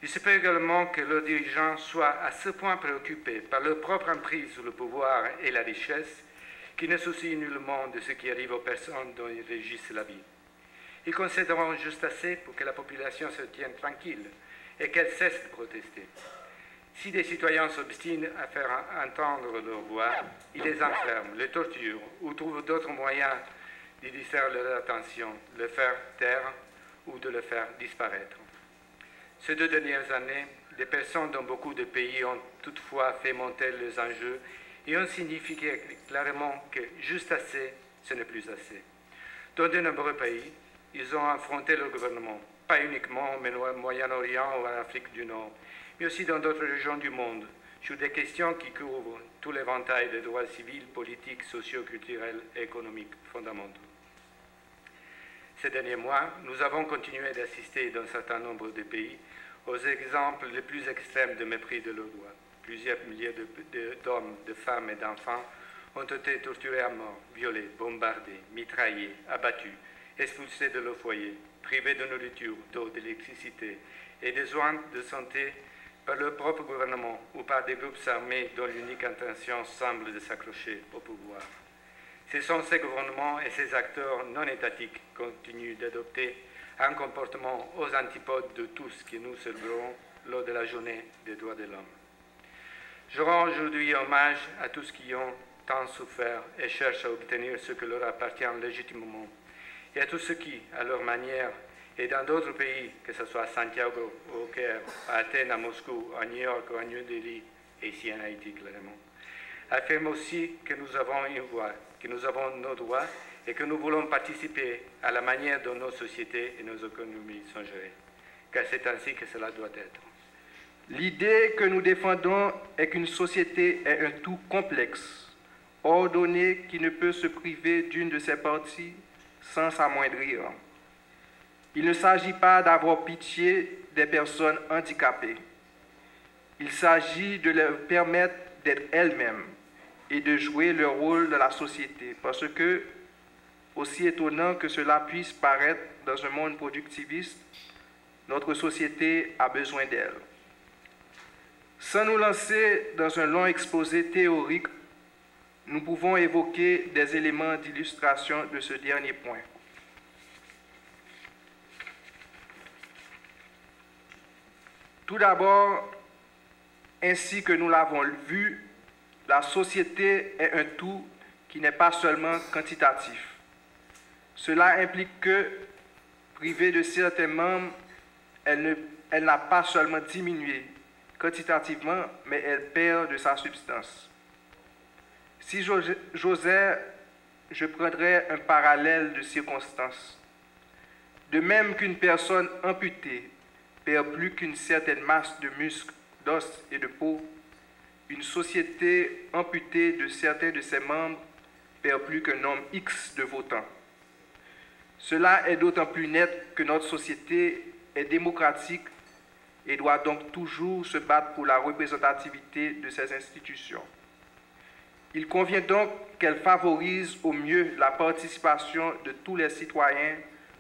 Il se peut également que leurs dirigeants soient à ce point préoccupés par leur propre emprise sur le pouvoir et la richesse qu'ils ne soucient nullement de ce qui arrive aux personnes dont ils régissent la vie. Ils concéderont juste assez pour que la population se tienne tranquille et qu'elle cesse de protester. Si des citoyens s'obstinent à faire entendre leur voix, ils les enferment, les torturent ou trouvent d'autres moyens de distraire leur attention, de le faire taire ou de le faire disparaître. Ces 2 dernières années, des personnes dans beaucoup de pays ont toutefois fait monter les enjeux et ont signifié clairement que juste assez, ce n'est plus assez. Dans de nombreux pays, ils ont affronté leur gouvernement, pas uniquement au Moyen-Orient ou en Afrique du Nord, mais aussi dans d'autres régions du monde, sur des questions qui couvrent tout l'éventail des droits civils, politiques, sociaux, culturels et économiques fondamentaux. Ces derniers mois, nous avons continué d'assister dans un certain nombre de pays aux exemples les plus extrêmes de mépris de leurs droits. Plusieurs milliers d'hommes, de femmes et d'enfants ont été torturés à mort, violés, bombardés, mitraillés, abattus, expulsés de leur foyer, privés de nourriture, d'eau, d'électricité et de soins de santé par leur propre gouvernement ou par des groupes armés dont l'unique intention semble de s'accrocher au pouvoir. Ce sont ces gouvernements et ces acteurs non étatiques qui continuent d'adopter un comportement aux antipodes de tout ce que nous célébrons lors de la journée des droits de l'homme. Je rends aujourd'hui hommage à tous ceux qui ont tant souffert et cherchent à obtenir ce qui leur appartient légitimement, et à tous ceux qui, à leur manière, et dans d'autres pays, que ce soit à Santiago, au Caire, à Athènes, à Moscou, à New York ou à New Delhi, et ici en Haïti clairement, affirment aussi que nous avons une voix, que nous avons nos droits et que nous voulons participer à la manière dont nos sociétés et nos économies sont gérées, car c'est ainsi que cela doit être. L'idée que nous défendons est qu'une société est un tout complexe, ordonné qui ne peut se priver d'une de ses parties sans s'amoindrir. Il ne s'agit pas d'avoir pitié des personnes handicapées. Il s'agit de leur permettre d'être elles-mêmes et de jouer leur rôle dans la société, parce que, aussi étonnant que cela puisse paraître dans un monde productiviste, notre société a besoin d'elles. Sans nous lancer dans un long exposé théorique, nous pouvons évoquer des éléments d'illustration de ce dernier point. Tout d'abord, ainsi que nous l'avons vu, la société est un tout qui n'est pas seulement quantitatif. Cela implique que, privée de certains membres, elle n'a pas seulement diminué quantitativement, mais elle perd de sa substance. Si j'osais, je prendrais un parallèle de circonstances. De même qu'une personne amputée perd plus qu'une certaine masse de muscles, d'os et de peau, une société amputée de certains de ses membres perd plus qu'un nombre X de votants. Cela est d'autant plus net que notre société est démocratique et doit donc toujours se battre pour la représentativité de ses institutions. Il convient donc qu'elle favorise au mieux la participation de tous les citoyens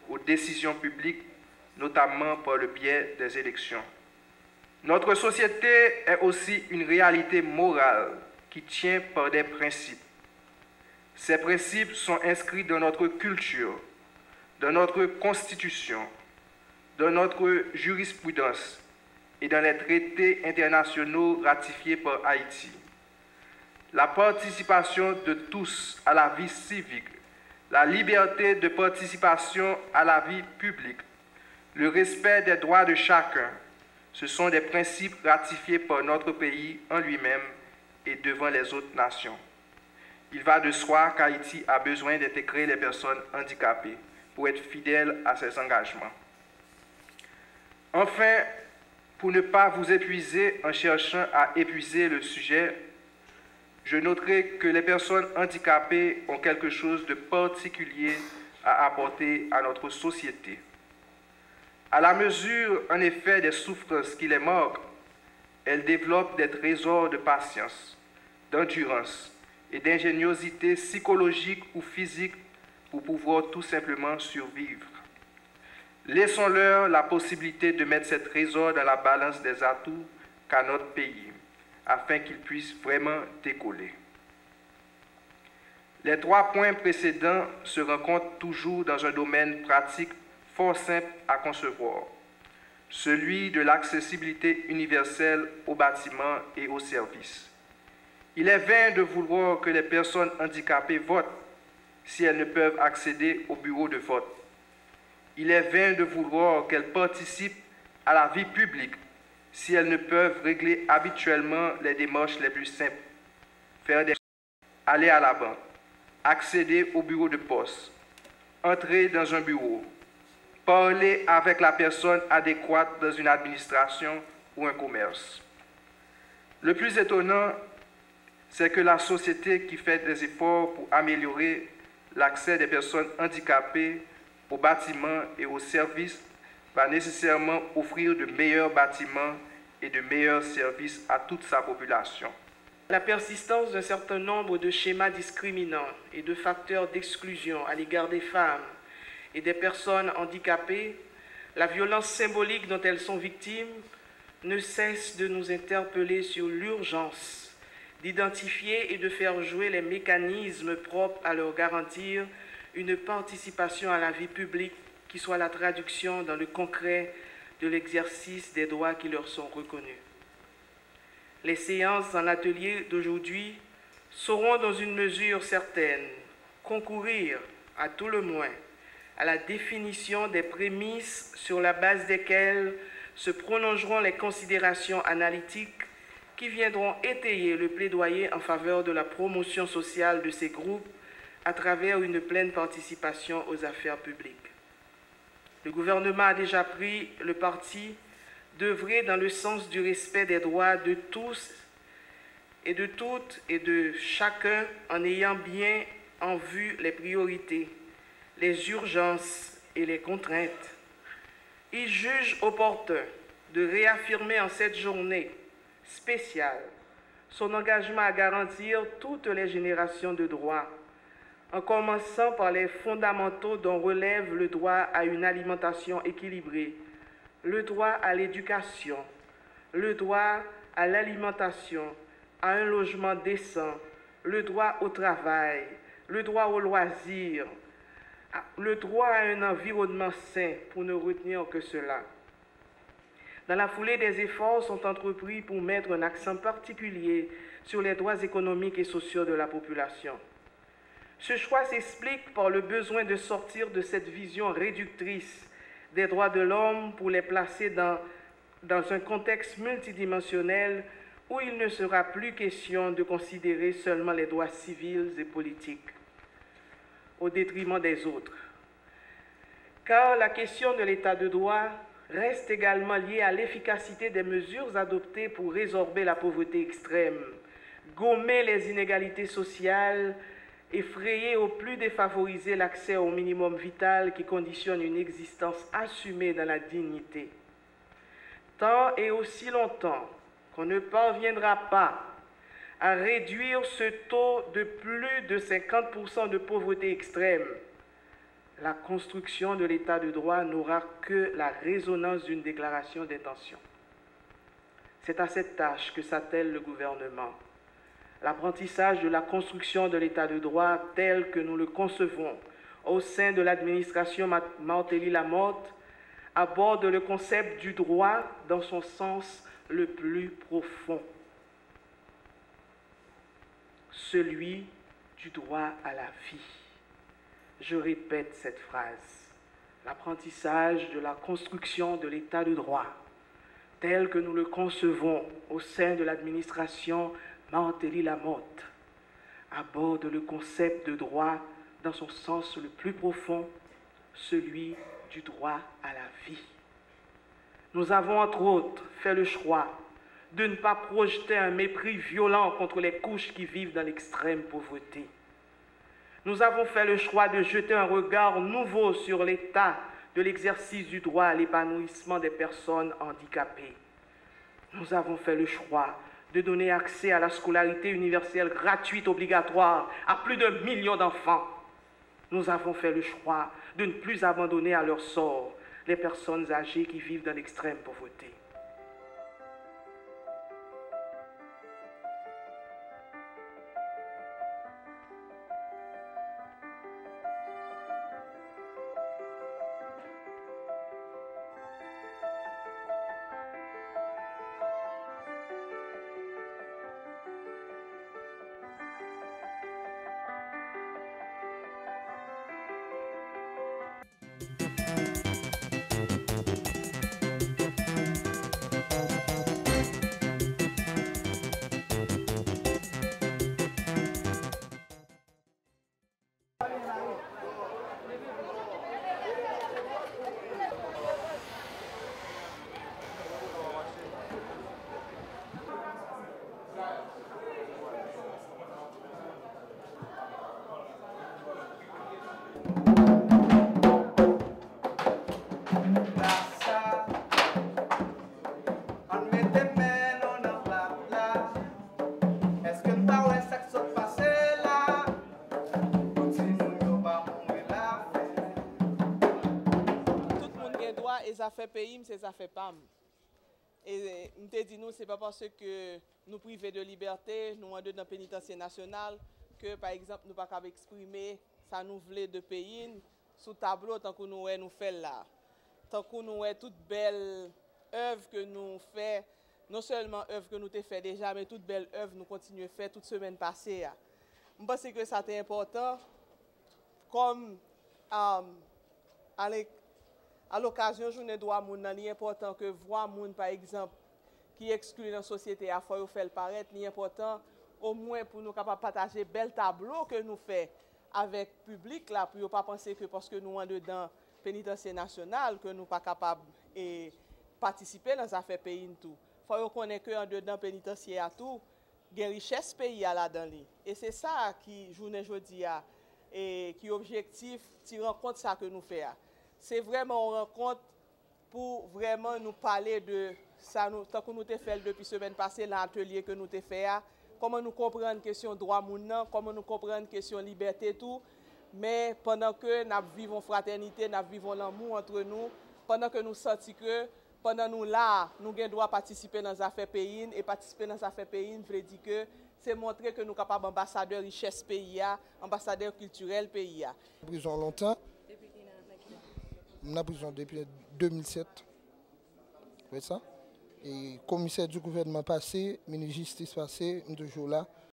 aux décisions publiques, notamment par le biais des élections. Notre société est aussi une réalité morale qui tient par des principes. Ces principes sont inscrits dans notre culture, dans notre constitution, dans notre jurisprudence et dans les traités internationaux ratifiés par Haïti. La participation de tous à la vie civique, la liberté de participation à la vie publique, le respect des droits de chacun, ce sont des principes ratifiés par notre pays en lui-même et devant les autres nations. Il va de soi qu'Haïti a besoin d'intégrer les personnes handicapées pour être fidèle à ses engagements. Enfin, pour ne pas vous épuiser en cherchant à épuiser le sujet, je noterai que les personnes handicapées ont quelque chose de particulier à apporter à notre société. À la mesure, en effet, des souffrances qui les marquent, elles développent des trésors de patience, d'endurance et d'ingéniosité psychologique ou physique pour pouvoir tout simplement survivre. Laissons-leur la possibilité de mettre cette trésor dans la balance des atouts qu'a notre pays, afin qu'ils puissent vraiment décoller. Les 3 points précédents se rencontrent toujours dans un domaine pratique fort simple à concevoir, celui de l'accessibilité universelle aux bâtiments et aux services. Il est vain de vouloir que les personnes handicapées votent si elles ne peuvent accéder au bureau de vote. Il est vain de vouloir qu'elles participent à la vie publique si elles ne peuvent régler habituellement les démarches les plus simples, aller à la banque, accéder au bureau de poste, entrer dans un bureau, parler avec la personne adéquate dans une administration ou un commerce. Le plus étonnant, c'est que la société qui fait des efforts pour améliorer l'accès des personnes handicapées aux bâtiments et aux services va nécessairement offrir de meilleurs bâtiments et de meilleurs services à toute sa population. La persistance d'un certain nombre de schémas discriminants et de facteurs d'exclusion à l'égard des femmes et des personnes handicapées, la violence symbolique dont elles sont victimes, ne cesse de nous interpeller sur l'urgence d'identifier et de faire jouer les mécanismes propres à leur garantir une participation à la vie publique qui soit la traduction dans le concret de l'exercice des droits qui leur sont reconnus. Les séances en atelier d'aujourd'hui sauront dans une mesure certaine concourir, à tout le moins, à la définition des prémices sur la base desquelles se prolongeront les considérations analytiques qui viendront étayer le plaidoyer en faveur de la promotion sociale de ces groupes à travers une pleine participation aux affaires publiques. Le gouvernement a déjà pris le parti d'œuvrer dans le sens du respect des droits de tous et de toutes et de chacun en ayant bien en vue les priorités, les urgences et les contraintes. Il juge opportun de réaffirmer en cette journée spéciale son engagement à garantir toutes les générations de droits, en commençant par les fondamentaux dont relève le droit à une alimentation équilibrée, le droit à l'éducation, le droit à l'alimentation, à un logement décent, le droit au travail, le droit au loisir, le droit à un environnement sain, pour ne retenir que cela. Dans la foulée, des efforts sont entrepris pour mettre un accent particulier sur les droits économiques et sociaux de la population. Ce choix s'explique par le besoin de sortir de cette vision réductrice des droits de l'homme pour les placer dans un contexte multidimensionnel où il ne sera plus question de considérer seulement les droits civils et politiques au détriment des autres. Car la question de l'état de droit reste également liée à l'efficacité des mesures adoptées pour résorber la pauvreté extrême, gommer les inégalités sociales et frayer aux plus défavorisés l'accès au minimum vital qui conditionne une existence assumée dans la dignité. Tant et aussi longtemps qu'on ne parviendra pas à réduire ce taux de plus de 50% de pauvreté extrême, la construction de l'état de droit n'aura que la résonance d'une déclaration d'intention. C'est à cette tâche que s'attelle le gouvernement. L'apprentissage de la construction de l'état de droit tel que nous le concevons au sein de l'administration Martelly-Lamotte aborde le concept du droit dans son sens le plus profond, celui du droit à la vie. Je répète cette phrase. L'apprentissage de la construction de l'état de droit tel que nous le concevons au sein de l'administration Martelly-Lamotte aborde le concept de droit dans son sens le plus profond, celui du droit à la vie. Nous avons entre autres fait le choix de ne pas projeter un mépris violent contre les couches qui vivent dans l'extrême pauvreté. Nous avons fait le choix de jeter un regard nouveau sur l'état de l'exercice du droit à l'épanouissement des personnes handicapées. Nous avons fait le choix de donner accès à la scolarité universelle gratuite obligatoire à plus d'1 million d'enfants. Nous avons fait le choix de ne plus abandonner à leur sort les personnes âgées qui vivent dans l'extrême pauvreté. Et ça fait pays, c'est ça fait PAM. Et nous te dit nous, c'est pas parce que nous privés de liberté, nous sommes dans le pénitencier national, que par exemple nous ne pouvons pas exprimer ça nous voulait de pays sous tableau tant que nous fait là. Tant que nous avons toute belle œuvre que nous fait, non seulement œuvre que nous avons fait déjà, mais toute belle œuvre nous continuons à faire toute semaine passée. Je pense que ça est important, comme à l'occasion de journée droit moun, il est important que voir moun par exemple qui exclut dans la société à faut faire le paraître, il est important au moins pour nous capables partager bel tableau que nous fait avec le public là pour ne pas penser que parce que nous sommes dedans pénitencier national que nous pas capable et participer dans affaires pays tout. Faut connaître que en dedans pénitencier à tout, il richesse pays à là-dedans et c'est ça qui journée jodi a et qui objectif tirer en compte ça que nous fait. C'est vraiment une rencontre pour vraiment nous parler de ça, tant que nous avons fait depuis la semaine passée, l'atelier que nous avons fait, comment nous comprenons la question droit moun, comment nous comprenons la question liberté, tout. Mais pendant que nous vivons fraternité, nous vivons l'amour entre nous, pendant que nous sentons que pendant nous là, nous avons droit participer dans les affaires pays, et participer dans les affaires pays veut dire que c'est montrer que nous sommes capables d'ambassadeurs richesse pays, ambassadeurs culturels pays. Prison longtemps. Je suis en prison depuis 2007. C'est ça. Et commissaire du gouvernement passé, ministre de la Justice passé, je suis toujours là.